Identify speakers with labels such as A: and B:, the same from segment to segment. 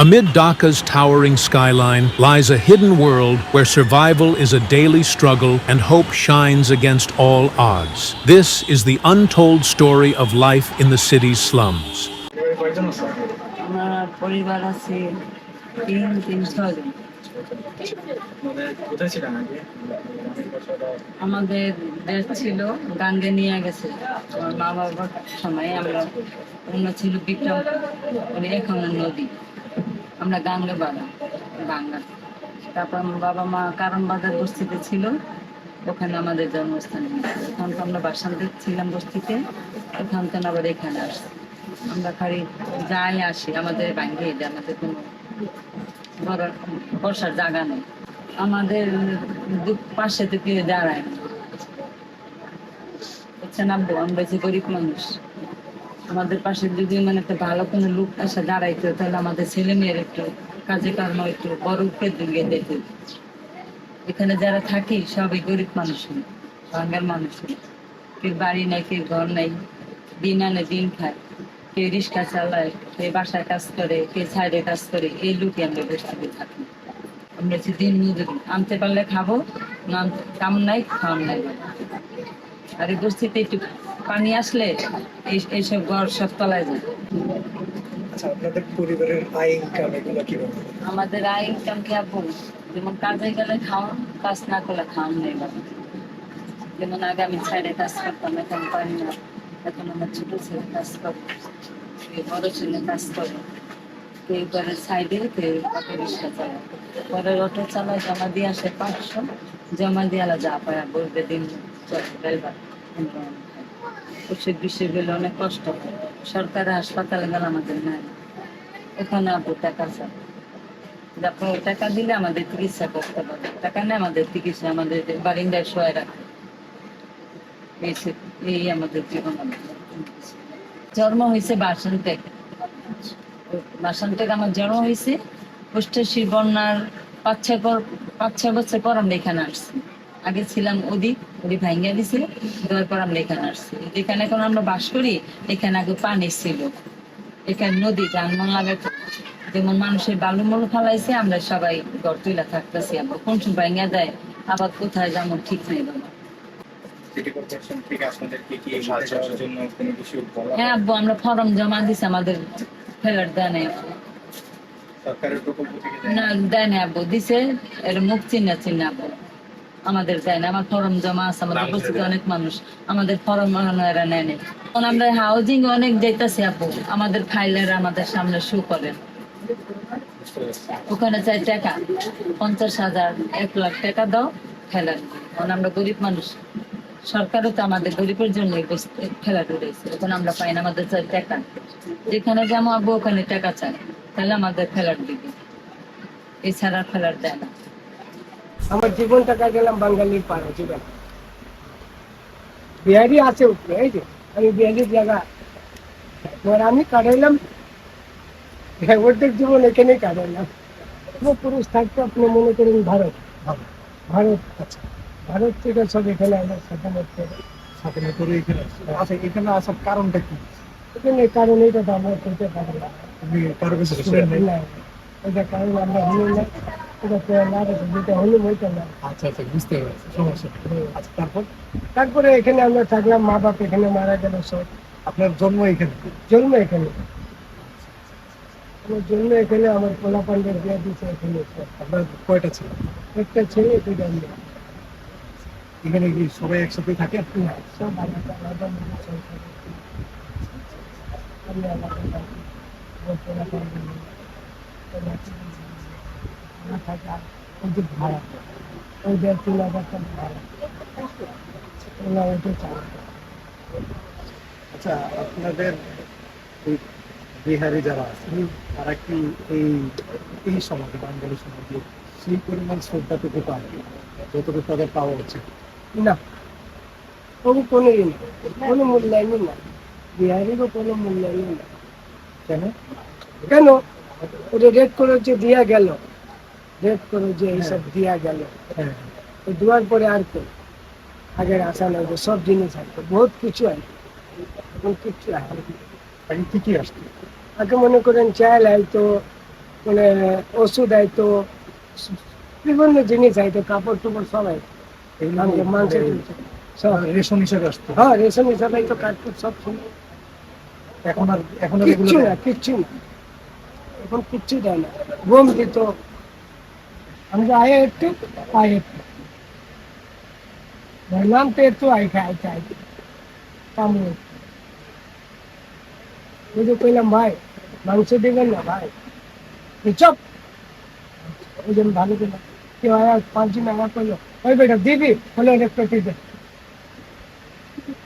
A: Amid Dhaka's towering skyline lies a hidden world where survival is a daily struggle and hope shines against all odds. This is the untold story of life in the city's slums.
B: আমার পরিবার আছে তিন ছয়জন। আমাদের দেশ ছিল গাঙ্গে নিয়ে গেছে আমার মা বাবার সময়। আমরা অন্য ছিল বিক্রম, এখন নদী, আমরা গাঙ্গে বাড়া গাঙ্গা। তারপর আমার বাবা মা কারণ বাজার বস্তিতে ছিল, ওখানে আমাদের জন্মস্থান। এখন তো আমরা বাসান্তে ছিলাম বস্তিতে, ওখান থেকে আবার এখানে আসছি। আমরা খালি যাই আসি, আমাদের ভাঙ্গে আমাদের কোনো বসার জায়গা নেই। আমাদের পাশে তো কেউ দাঁড়ায় না, বুঝছেন আব্বু? আমরা যে গরিব মানুষ, আমাদের পাশে যদি মানে একটা ভালো কোনো লোক এসে দাঁড়াইতো, তাহলে আমাদের ছেলে মেয়ের একটু কাজে কর্ম একটু বড় উপরে দিকে দেখে। এখানে যারা থাকি সবই গরিব মানুষ, বাঙাল মানুষ। কেউ বাড়ি নাই, কেউ ঘর নাই, দিন আনে দিন খায়, কেউ রিক্সা চালায়, কেউ বাসায় কাজ করে, কেউ সাইডে কাজ করে। এই লোকই আমরা বসে থাকি। আমরা হচ্ছে দিন মজুরি, আনতে পারলে খাবো, না কাম নাই খাওয়ান নাই। আর এই বস্তিতে একটু পানি আসলে এইসব ঘর সব তলায় যায়।
C: আপনাদের পরিবারের আয় ইনকাম এগুলো কিভাবে?
B: আমাদের আয় ইনকাম কি আপু, যেমন কাজে গেলে খাওয়ান, কাজ না করলে খাওয়ান নেই। যেমন আগে আমি সাইডে কাজ করতাম, এখন পারি না। এখন আমার ছোট ছেলে কাজ করে, বড় ছেলে কাজ করে, কেউ করে সাইডে, কেউ অটো রিক্সা চালায়। পরে অটো চালায়, জমা দিয়ে আসে 500, জমা দিয়ে যা পায় বলবে দিন ড্রাইভার। ওষুধ বিষয় গেলে অনেক কষ্ট হয়। সরকারি হাসপাতালে গেলে আমাদের নেয় না, এখানে আপু টাকা চায়। আপনার টাকা দিলে আমাদের চিকিৎসা করতে পারবে, টাকা নেই আমাদের চিকিৎসা, আমাদের বারিন্দায় শোয় রাখে। এই আমাদের জীবন। জন্ম হয়েছে বাসন্তী, আমার জন্ম হয়েছে। অষ্টাশি বন্যার 5-6 বছর পর আমরা এখানে আসছি। আগে ছিলাম ওদি ভাঙ্গা দিছে, দেওয়ার পর আমরা এখানে আসছি। যেখানে এখন আমরা বাস করি, এখানে আগে পানি ছিল, এখানে নদী জানমন লাগে। যেমন মানুষের বালু মলু ফালাইছে, আমরা সবাই ঘর তুইলা থাকতেছি। আমরা কোন সময় ভাঙ্গা দেয়, আবার কোথায় যেমন ঠিক নেই। হ্যাঁ আব্বু, আমরা ফর্ম জমা দিছি, আমাদের ফেরত দেয় নাই। না দেয় না আব্বু, দিছে এর মুখ চিহ্ন আব্বু, আমাদের দেয় না। আমার ফর্ম জমা আছে, আমাদের উপস্থিত অনেক মানুষ, আমাদের ফর্ম এরা নেয় না। এখন আমরা হাউজিং অনেক যেতেছি আপু, আমাদের ফাইলের আমাদের সামনে শো করেন। ওখানে চাই টাকা 50,000, 1 লাখ টাকা দাও ফেলার। কারণ আমরা গরিব মানুষ, সরকারও তো আমাদের গরিবের জন্য ফেলা ধরেছে। এখন আমরা পাই না, আমাদের চাই টাকা। যেখানে যেমন আব্বু ওখানে টাকা চাই, তাহলে আমাদের ফেলার দিবে, এছাড়া ফেলার দেয় না।
C: আমার জীবনটা কাটালাম বাঙালির পাড়া জীবন। বিহারি আছে উপরে, এই যে আমি বিহারির জায়গা, আমি কাটাইলাম অর্ধেক জীবন এখানেই কাটাইলাম। পুরুষ থাকতো আপনি মনে করেন ভারত, আচ্ছা ভারত থেকে সব এখানে আমরা সাথে করে এখানে। আচ্ছা, এখানে আসার কারণটা কি? এখানে কারণ এইটা তো আমরা করতে পারি না, কারো কাছে এটা কারণ আমরা হলো না, আচ্ছা আচ্ছা বুঝতে পারছি, সমস্যা। আচ্ছা তারপরে এখানে আমরা থাকলাম, মা বাপ এখানে মারা গেল সব। আপনার জন্ম এখানে? জন্ম এখানে, আমার জন্ম এখানে। আমার পোলা পান্ডের বিয়ে দিচ্ছে এখানে। আপনার কয়টা ছিল? একটা ছেলে, 2টা মেয়ে। এখানে কি সবাই একসাথে থাকে? সব আলাদা আলাদা ভাড়া, ওদের 3,000 টাকা ভাড়া, ওটা চাই। আচ্ছা, আপনাদের বিহারি যারা আছে, তারা কি এই সমাজে, বাঙালি সমাজে সেই পরিমাণ শ্রদ্ধাটুকু পায় যতটুকু তাদের পাওয়া উচিত? না, কোনো মূল্যায়ন না, বিহারিরও কোনো মূল্যায়ন না। কেন ওটা রেড করে যে দিয়া গেল, রেড করে যে এইসব দিয়া গেল, দেওয়ার পরে আর তো আগের আশা নাই যে সব জিনিস আসতো, বহুত কিছু আসতো, এখন কিচ্ছু আসে। কি কি আসতো? আগে মনে করেন চাল আইতো, মানে ওষুধ আইতো, বিভিন্ন জিনিস আইতো, কাপড় টুপড় সব আইতো, মাংসের সব
D: রেশন হিসেবে আসতো।
C: হ্যাঁ রেশন হিসাবে আইতো, কাঠকুট সব ছিল।
D: এখন
C: কিচ্ছু না, কিচ্ছু না, এখন কিচ্ছু দেয় না। গম দিত, আমরা আয়ে একটু আয়ে একটু নাম তো একটু আইতে আইতে আইতে কামড়ে বুঝে কইলাম ভাই মাংস দিবেন না ভাই, চপ ওই জন্য ভালো দিলাম। কেউ আয়া 5 দিন আগা করলো, ওই বেটা দিবি হলে অনেক পেটি দে।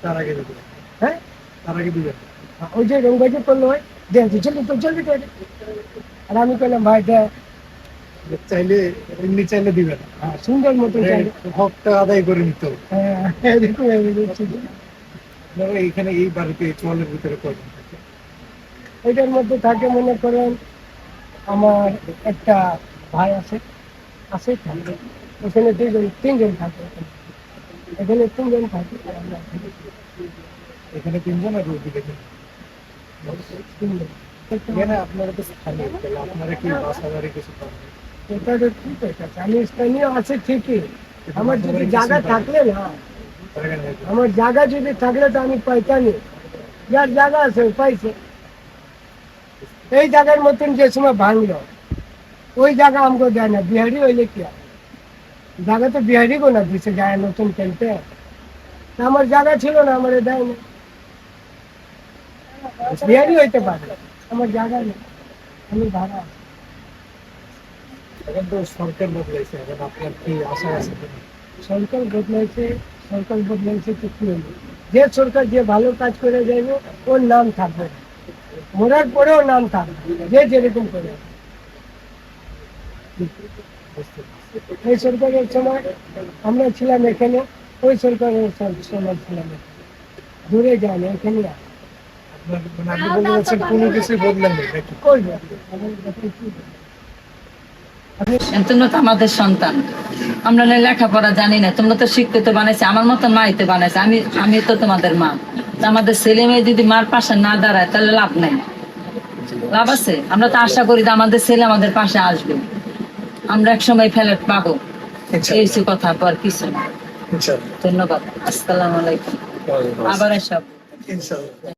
D: তার আগে দিবে,
C: হ্যাঁ
D: তার আগে দিবে।
C: ওই যে রঙ্গাজি করলো, ওই দে জলদি তো জলদি দে। আর আমি কইলাম ভাই দে,
D: চাইলে এমনি চাইলে দিবে না,
C: হ্যাঁ, সুন্দর মতো চাইলে।
D: হকটা আদায় করে নিতে হবে।
C: হ্যাঁ এরকম আমি বলছি।
D: আপনারা এইখানে এই বাড়িতে চলের ভিতরে কয়জন থাকে?
C: ওইটার মধ্যে থাকে মনে করেন আমার একটা ভাই আছে, আছে থাকে ওখানে 3জন থাকে, এখানে 3জন থাকে আর আমরা থাকি
D: এখানে 3জন আর ওইদিকে
C: 3জন।
D: এখানে আপনারা তো স্থানীয়, তাহলে আপনারা কি বাসা বাড়ি কিছু পাবেন?
C: এটা তো ঠিক আছে, আমি স্থানীয় আছে ঠিকই, আমার যদি জায়গা থাকলে না,
D: জায়গা নেই।
C: আমার জায়গা যদি থাকলে তো আমি পাইতামই, যার জায়গা আছে ও পাইছে। এই জায়গার মতন যে সময় ভাঙলো, ওই জায়গা আমাকে দেয় না, বিহারি হইলে কি হয়, জায়গা তো বিহারি গো না দিছে যায় নতুন খেলতে, আমার জায়গা ছিল না, আমার দেয় না। বিহারি হইতে পারে, আমার জায়গা নেই, আমি ভাড়া আছি।
D: এখন তো সরকার বদলাইছে, এখন আপনার কি আশা আছে কিনা?
C: সরকার বদলাইছে, সরকার বদলাইছে তো কি হলো, যে সরকার যে ভালো কাজ করে যাইবে ওর নাম থাকবে, মরার পরেও নাম থাকবে, যে যেরকম করে।
D: বুঝতে পারছি।
C: এই সরকারের সময় আমরা ছিলাম এখানে, ওই সরকারের সময় ছিলাম এখানে। দূরে যায়নি, এখানে আছে।
D: আপনার মানে আপনি বলতে চাচ্ছেন কোনো কিছুই বদলায়নি নাকি?
C: করবে আমাদের কাছে কি বলবো?
B: তোমরা তো আমাদের সন্তান, আমরা না লেখাপড়া জানি না, তোমরা তো শিক্ষিত বানাইছে, আমার মতো মাইতে বানাইছে, আমি তো তোমাদের মা। তা আমাদের ছেলে মেয়ে যদি মার পাশে না দাঁড়ায় তাহলে লাভ নাই, লাভ আছে? আমরা তো আশা করি যে আমাদের ছেলে আমাদের পাশে আসবে, আমরা একসময় ফ্ল্যাট পাবো, এই হচ্ছে কথা, আর কিছু না।
D: ইনশাআল্লাহ।
B: ধন্যবাদ, আসসালামু আলাইকুম, আবার এসব।
D: ইনশাআল্লাহ।